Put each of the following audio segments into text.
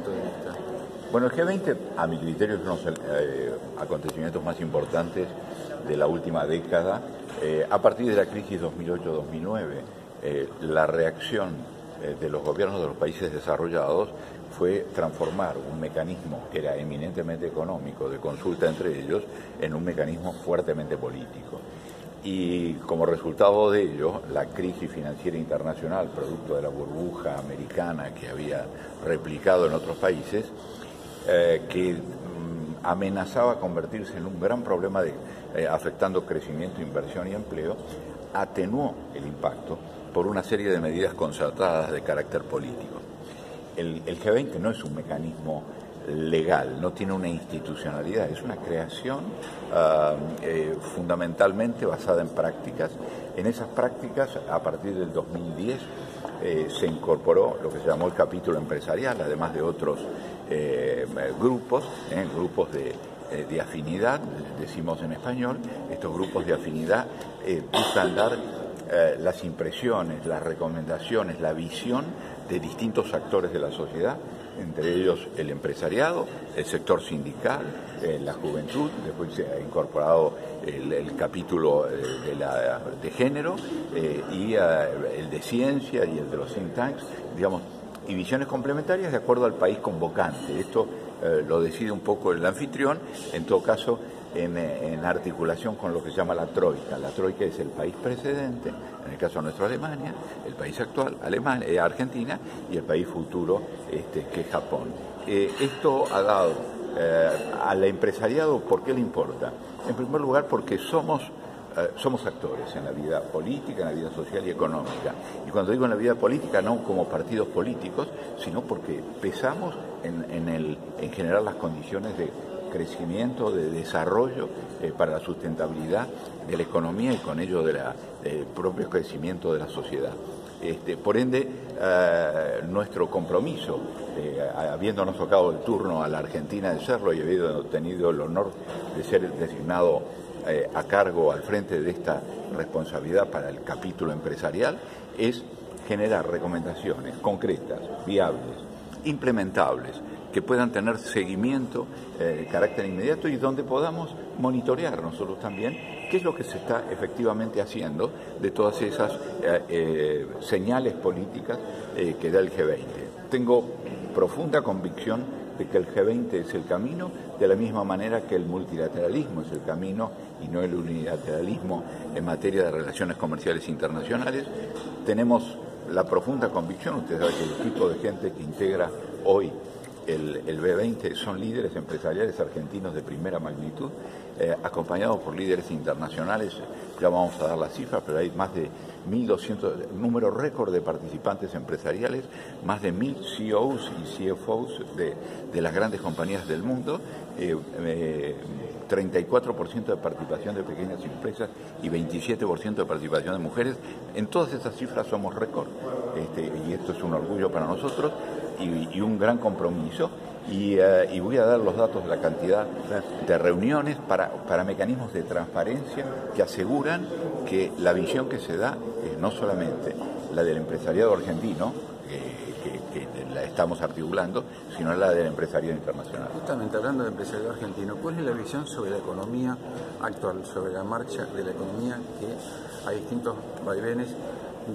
punto de vista? Bueno, el G20, a mi criterio, es uno de los acontecimientos más importantes de la última década. A partir de la crisis 2008-2009, la reacción de los gobiernos de los países desarrollados fue transformar un mecanismo que era eminentemente económico, de consulta entre ellos, en un mecanismo fuertemente político. Y como resultado de ello, la crisis financiera internacional, producto de la burbuja americana que había replicado en otros países, que amenazaba convertirse en un gran problema afectando crecimiento, inversión y empleo, atenuó el impacto por una serie de medidas concertadas de carácter político. El G20 no es un mecanismo legal, no tiene una institucionalidad, es una creación fundamentalmente basada en prácticas. En esas prácticas, a partir del 2010, se incorporó lo que se llamó el capítulo empresarial, además de otros grupos de afinidad, decimos en español. Estos grupos de afinidad buscan dar las impresiones, las recomendaciones, la visión de distintos actores de la sociedad, entre ellos el empresariado, el sector sindical, la juventud. Después se ha incorporado el capítulo de género y el de ciencia y el de los think tanks, digamos, y visiones complementarias de acuerdo al país convocante. Esto lo decide un poco el anfitrión, en todo caso en articulación con lo que se llama la troika. La troika es el país precedente, en el caso nuestro Alemania, el país actual Argentina, y el país futuro que es Japón. Esto ha dado al empresariado, ¿por qué le importa? En primer lugar, porque somos actores en la vida política, en la vida social y económica. Y cuando digo en la vida política, no como partidos políticos, sino porque pesamos en generar las condiciones de crecimiento, de desarrollo para la sustentabilidad de la economía y con ello del propio crecimiento de la sociedad. Por ende, nuestro compromiso, habiéndonos tocado el turno a la Argentina de serlo y habiendo tenido el honor de ser designado a cargo al frente de esta responsabilidad para el capítulo empresarial, es generar recomendaciones concretas, viables, implementables, que puedan tener seguimiento de carácter inmediato y donde podamos monitorear nosotros también qué es lo que se está efectivamente haciendo de todas esas señales políticas que da el G20. Tengo profunda convicción de que el G20 es el camino, de la misma manera que el multilateralismo es el camino y no el unilateralismo en materia de relaciones comerciales internacionales. Tenemos la profunda convicción, ustedes saben que el tipo de gente que integra hoy el B20 son líderes empresariales argentinos de primera magnitud, acompañados por líderes internacionales. Ya vamos a dar las cifras, pero hay más de 1.200, número récord de participantes empresariales, más de 1.000 CEOs y CFOs de las grandes compañías del mundo, 34% de participación de pequeñas empresas y 27% de participación de mujeres. En todas esas cifras somos récord, y esto es un orgullo para nosotros y un gran compromiso. Y voy a dar los datos de la cantidad de reuniones para mecanismos de transparencia que aseguran que la visión que se da es no solamente la del empresariado argentino, que la estamos articulando, sino la del empresariado internacional. Justamente hablando del empresariado argentino, ¿cuál es la visión sobre la economía actual, sobre la marcha de la economía, que hay distintos vaivenes?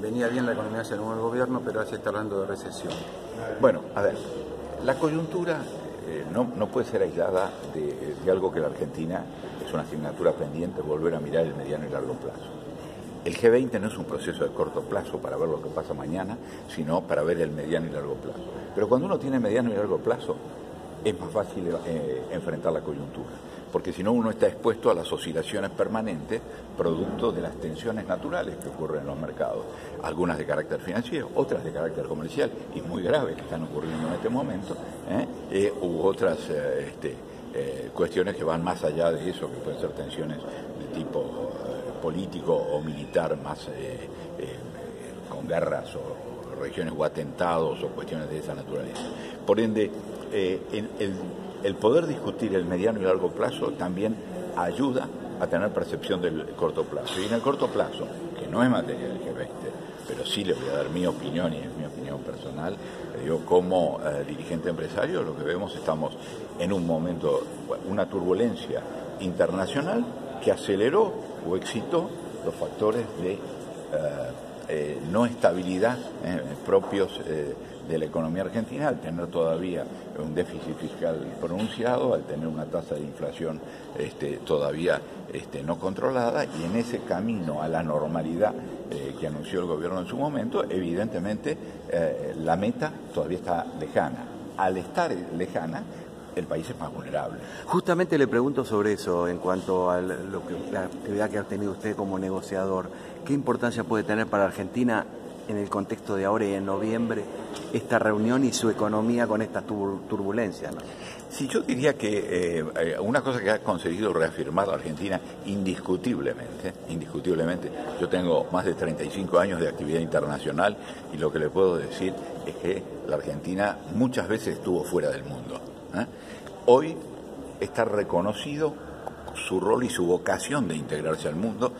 Venía bien la economía según el gobierno, pero ahora se está hablando de recesión. Bueno, a ver, la coyuntura no puede ser aislada de algo que la Argentina es una asignatura pendiente, volver a mirar el mediano y largo plazo. El G20 no es un proceso de corto plazo para ver lo que pasa mañana, sino para ver el mediano y largo plazo. Pero cuando uno tiene mediano y largo plazo, es más fácil enfrentar la coyuntura, porque si no uno está expuesto a las oscilaciones permanentes, producto de las tensiones naturales que ocurren en los mercados, algunas de carácter financiero, otras de carácter comercial y muy graves que están ocurriendo en este momento, u otras cuestiones que van más allá de eso, que pueden ser tensiones de tipo político o militar, más con guerras o regiones o atentados o cuestiones de esa naturaleza. Por ende, el poder discutir el mediano y largo plazo también ayuda a tener percepción del corto plazo. Y en el corto plazo, que no es materia del G20, pero sí le voy a dar mi opinión, y es mi opinión personal. Yo como dirigente empresario, lo que vemos, estamos en un momento, una turbulencia internacional que aceleró o excitó los factores de no estabilidad propios de la economía argentina, al tener todavía un déficit fiscal pronunciado, al tener una tasa de inflación todavía no controlada, y en ese camino a la normalidad que anunció el gobierno en su momento, evidentemente la meta todavía está lejana. Al estar lejana, el país es más vulnerable. Justamente le pregunto sobre eso en cuanto a la actividad que ha tenido usted como negociador. ¿Qué importancia puede tener para Argentina en el contexto de ahora y en noviembre esta reunión y su economía con esta turbulencia, ¿no? Sí, yo diría que una cosa que ha conseguido reafirmar la Argentina indiscutiblemente, yo tengo más de 35 años de actividad internacional y lo que le puedo decir es que la Argentina muchas veces estuvo fuera del mundo. Hoy está reconocido su rol y su vocación de integrarse al mundo,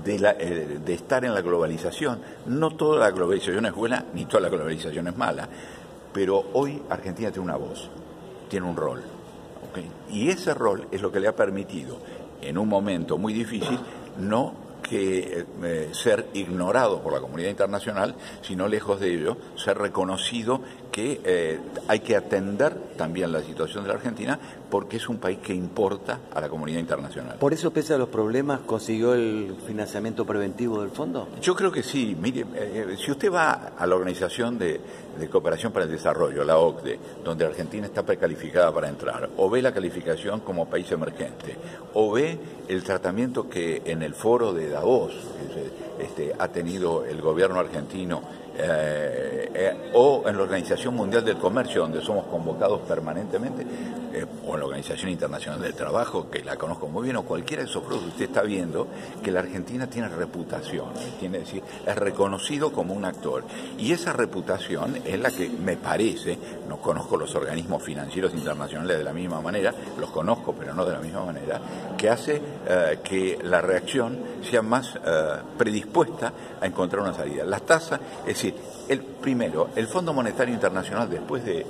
de estar en la globalización. No toda la globalización es buena, ni toda la globalización es mala, pero hoy Argentina tiene una voz, tiene un rol, ¿okay? Y ese rol es lo que le ha permitido, en un momento muy difícil, no que ser ignorado por la comunidad internacional, sino lejos de ello, ser reconocido que hay que atender también la situación de la Argentina porque es un país que importa a la comunidad internacional. ¿Por eso, pese a los problemas, consiguió el financiamiento preventivo del fondo? Yo creo que sí. Mire, si usted va a la Organización de Cooperación para el Desarrollo, la OCDE, donde Argentina está precalificada para entrar, o ve la calificación como país emergente, o ve el tratamiento que en el foro de Davos ha tenido el gobierno argentino, o en la Organización Mundial del Comercio, donde somos convocados permanentemente, o en la Organización Internacional del Trabajo, que la conozco muy bien, o cualquiera de esos foros, usted está viendo que la Argentina tiene reputación, es reconocido como un actor, y esa reputación es la que me parece, no conozco los organismos financieros internacionales de la misma manera, los conozco pero no de la misma manera, que hace que la reacción sea más predispuesta a encontrar una salida. Las tasas, es decir, el Fondo Monetario Internacional, después del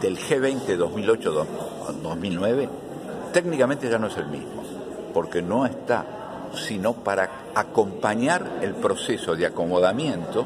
G20 2008-2009, técnicamente ya no es el mismo, porque no está sino para acompañar el proceso de acomodamiento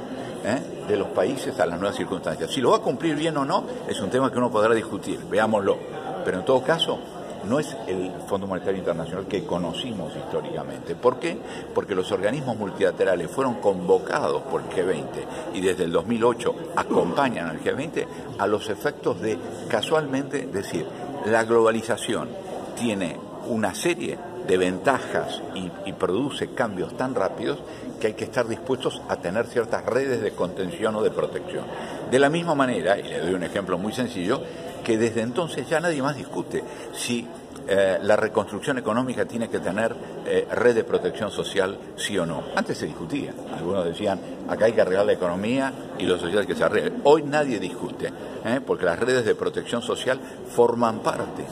de los países a las nuevas circunstancias. Si lo va a cumplir bien o no, es un tema que uno podrá discutir, veámoslo, pero en todo caso no es el Fondo Monetario Internacional que conocimos históricamente. ¿Por qué? Porque los organismos multilaterales fueron convocados por el G20 y desde el 2008 acompañan al G20 a los efectos de, casualmente, decir, la globalización tiene una serie de ventajas y produce cambios tan rápidos que hay que estar dispuestos a tener ciertas redes de contención o de protección. De la misma manera, y le doy un ejemplo muy sencillo, que desde entonces ya nadie más discute si la reconstrucción económica tiene que tener red de protección social, sí o no. Antes se discutía, algunos decían, acá hay que arreglar la economía y lo social que se arregle. Hoy nadie discute, porque las redes de protección social forman parte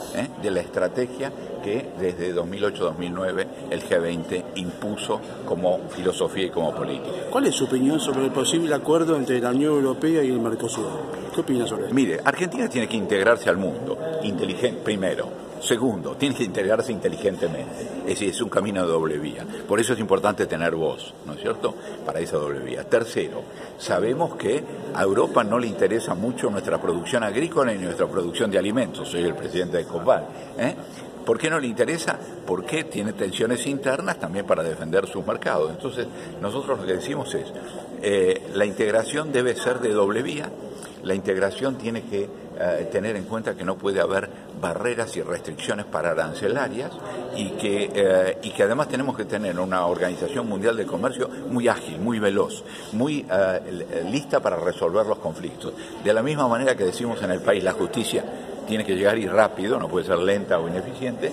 de la estrategia que desde 2008-2009 el G20 impuso como filosofía y como política. ¿Cuál es su opinión sobre el posible acuerdo entre la Unión Europea y el Mercosur? ¿Qué opina sobre eso? Mire, Argentina tiene que integrarse al mundo, primero. Segundo, tiene que integrarse inteligentemente, es decir, es un camino de doble vía. Por eso es importante tener voz, ¿no es cierto?, para esa doble vía. Tercero, sabemos que a Europa no le interesa mucho nuestra producción agrícola ni nuestra producción de alimentos. Soy el presidente de COPAL. ¿Por qué no le interesa? Porque tiene tensiones internas también para defender sus mercados. Entonces, nosotros lo que decimos es, la integración debe ser de doble vía. La integración tiene que tener en cuenta que no puede haber barreras y restricciones para arancelarias y que además tenemos que tener una Organización Mundial de Comercio muy ágil, muy veloz, muy lista para resolver los conflictos. De la misma manera que decimos en el país, la justicia tiene que llegar y rápido, no puede ser lenta o ineficiente,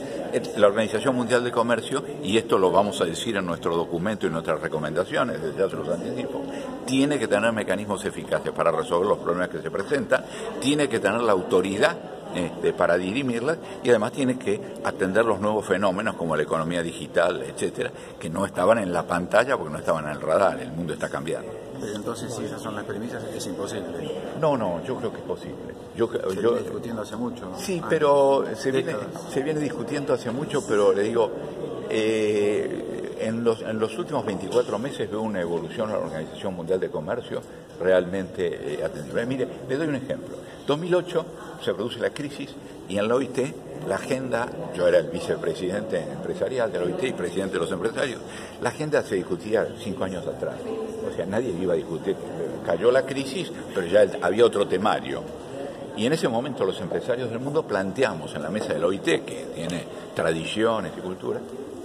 la Organización Mundial de Comercio, y esto lo vamos a decir en nuestro documento y nuestras recomendaciones, desde ya se los anticipo, tiene que tener mecanismos eficaces para resolver los problemas que se presentan, tiene que tener la autoridad para dirimirlas, y además tiene que atender los nuevos fenómenos como la economía digital, etcétera, que no estaban en la pantalla porque no estaban en el radar. El mundo está cambiando. Pero entonces, si esas son las premisas, es imposible. No, yo creo que es posible. Se viene discutiendo hace mucho, ¿no? Sí, pero se viene discutiendo hace mucho, pero le digo, en los últimos 24 meses veo una evolución a la Organización Mundial de Comercio realmente atendible. Mire, le doy un ejemplo. 2008 se produce la crisis y en la OIT la agenda, yo era el vicepresidente empresarial de la OIT y presidente de los empresarios, la agenda se discutía 5 años atrás. O sea, nadie iba a discutir. Cayó la crisis, pero ya había otro temario. Y en ese momento los empresarios del mundo planteamos en la mesa de la OIT, que tiene tradiciones y cultura,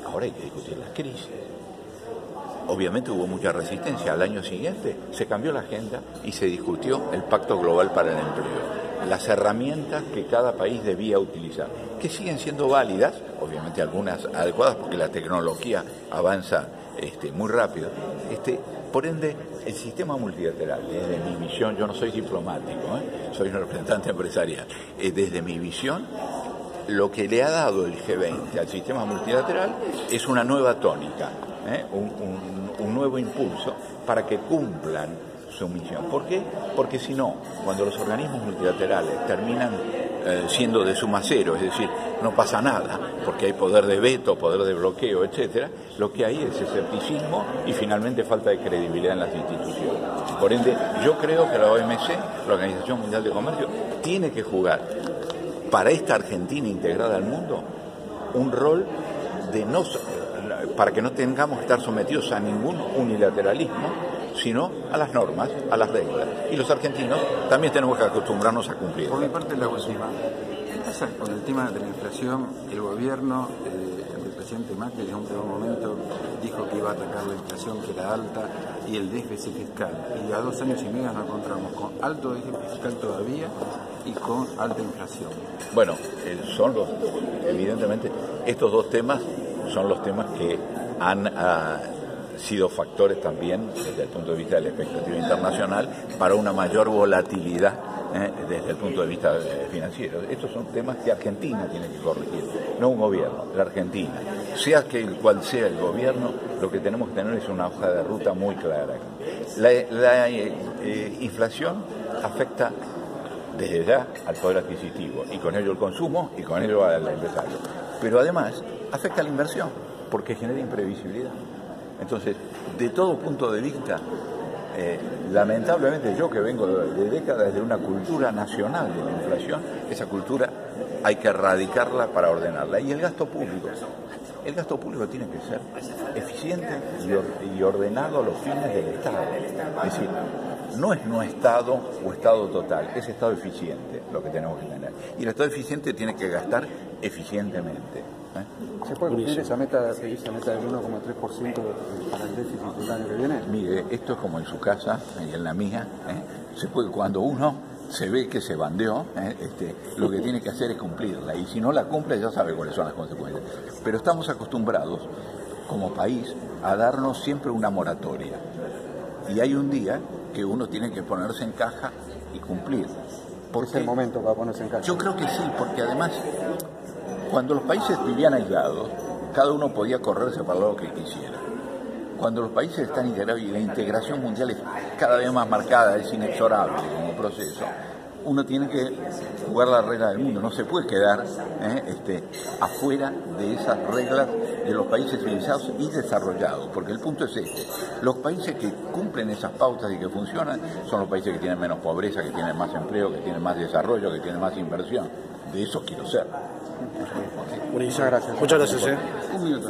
ahora hay que discutir las crisis. Obviamente hubo mucha resistencia. Al año siguiente se cambió la agenda y se discutió el Pacto Global para el Empleo, las herramientas que cada país debía utilizar, que siguen siendo válidas, obviamente algunas adecuadas porque la tecnología avanza muy rápido. Por ende, el sistema multilateral, desde mi visión, yo no soy diplomático, soy un representante empresarial, desde mi visión, lo que le ha dado el G20 al sistema multilateral es una nueva tónica, un nuevo impulso para que cumplan su misión. ¿Por qué? Porque si no, cuando los organismos multilaterales terminan siendo de suma cero, es decir, no pasa nada, porque hay poder de veto, poder de bloqueo, etcétera, lo que hay es escepticismo y finalmente falta de credibilidad en las instituciones. Por ende, yo creo que la OMC, la Organización Mundial de Comercio, tiene que jugar para esta Argentina integrada al mundo un rol para que no tengamos que estar sometidos a ningún unilateralismo, sino a las normas, a las reglas. Y los argentinos también tenemos que acostumbrarnos a cumplir. Por mi parte, la última. ¿Qué pasa con el tema de la inflación? El gobierno, el presidente Macri en un primer momento dijo que iba a atacar la inflación, que era alta, y el déficit fiscal. Y a 2 años y medio nos encontramos con alto déficit fiscal todavía y con alta inflación. Bueno, evidentemente, estos dos temas son los temas que han sido factores también, desde el punto de vista de la expectativa internacional, para una mayor volatilidad desde el punto de vista financiero. Estos son temas que Argentina tiene que corregir, no un gobierno, la Argentina. Sea cual sea el gobierno, lo que tenemos que tener es una hoja de ruta muy clara. La inflación afecta desde ya al poder adquisitivo, y con ello el consumo, y con ello al empresario. Pero además afecta a la inversión, porque genera imprevisibilidad. Entonces, de todo punto de vista, lamentablemente yo que vengo de décadas de una cultura nacional de la inflación, esa cultura hay que erradicarla para ordenarla. Y el gasto público tiene que ser eficiente y ordenado a los fines del Estado. Es decir, no es no Estado o Estado total, es Estado eficiente lo que tenemos que tener. Y el Estado eficiente tiene que gastar eficientemente. ¿Se puede cumplir esa meta del 1,3% para el déficit del año que viene? Mire, esto es como en su casa y en la mía. Se puede, cuando uno se ve que se bandeó, lo que tiene que hacer es cumplirla. Y si no la cumple, ya sabe cuáles son las consecuencias. Pero estamos acostumbrados, como país, a darnos siempre una moratoria. Y hay un día que uno tiene que ponerse en caja y cumplir. ¿Es el momento para ponerse en caja? Yo creo que sí, porque además, cuando los países vivían aislados, cada uno podía correrse para lo que quisiera. Cuando los países están integrados y la integración mundial es cada vez más marcada, es inexorable como proceso, uno tiene que jugar la regla del mundo, no se puede quedar afuera de esas reglas de los países civilizados y desarrollados, porque el punto es los países que cumplen esas pautas y que funcionan son los países que tienen menos pobreza, que tienen más empleo, que tienen más desarrollo, que tienen más inversión. De eso quiero ser. Muchas gracias. Muchas gracias. Un minuto.